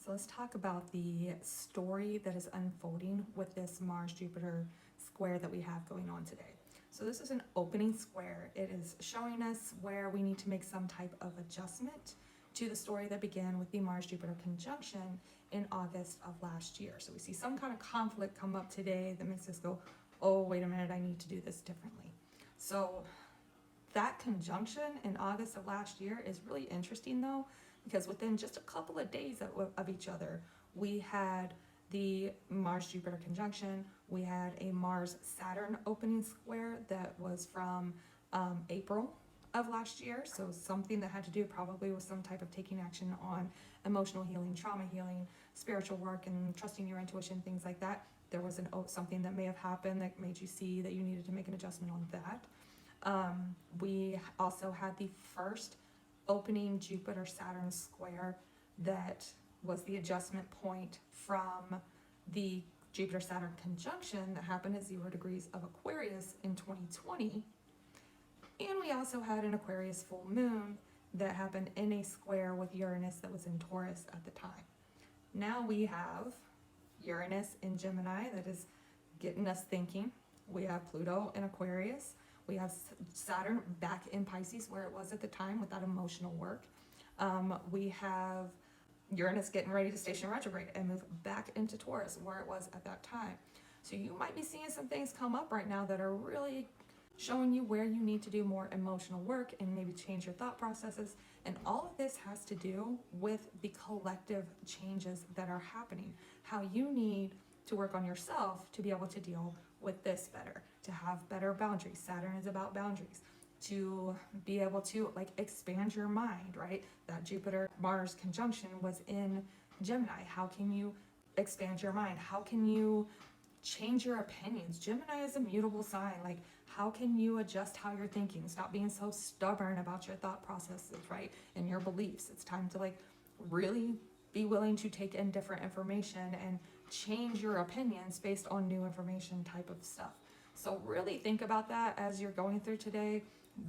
So let's talk about the story that is unfolding with this Mars-Jupiter square that we have going on today. So this is an opening square. It is showing us where we need to make some type of adjustment to the story that began with the Mars-Jupiter conjunction in August of last year. So we see some kind of conflict come up today that makes us go, oh, wait a minute, I need to do this differently. So that conjunction in August of last year is really interesting though, because within just a couple of days of each other, we had the Mars-Jupiter conjunction, we had a Mars-Saturn opening square that was from April of last year, so something that had to do probably with some type of taking action on emotional healing, trauma healing, spiritual work, and trusting your intuition, things like that. There was something that may have happened that made you see that you needed to make an adjustment on that. We also had the first opening Jupiter-Saturn square that was the adjustment point from the Jupiter-Saturn conjunction that happened at 0 degrees of Aquarius in 2020. And we also had an Aquarius full moon that happened in a square with Uranus that was in Taurus at the time. Now we have Uranus in Gemini that is getting us thinking. We have Pluto in Aquarius. We have Saturn back in Pisces where it was at the time with that emotional work. We have Uranus getting ready to station retrograde and move back into Taurus where it was at that time. So you might be seeing some things come up right now that are really showing you where you need to do more emotional work and maybe change your thought processes. And all of this has to do with the collective changes that are happening, how you need to work on yourself to be able to deal with this better, to have better boundaries. Saturn is about boundaries, to be able to expand your mind, right? That Jupiter-Mars conjunction was in Gemini. How can you expand your mind? How can you change your opinions? Gemini is a mutable sign. How can you adjust how you're thinking? Stop being so stubborn about your thought processes, right? And your beliefs. It's time to really be willing to take in different information and change your opinions based on new information type of stuff. So really think about that as you're going through today.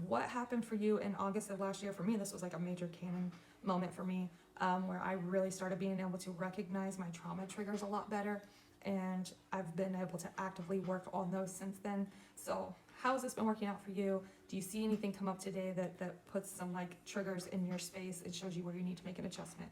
What happened for you in August of last year? For me, this was like a major canon moment for me, where I really started being able to recognize my trauma triggers a lot better. And I've been able to actively work on those since then. So how has this been working out for you? Do you see anything come up today that puts some triggers in your space and shows you where you need to make an adjustment?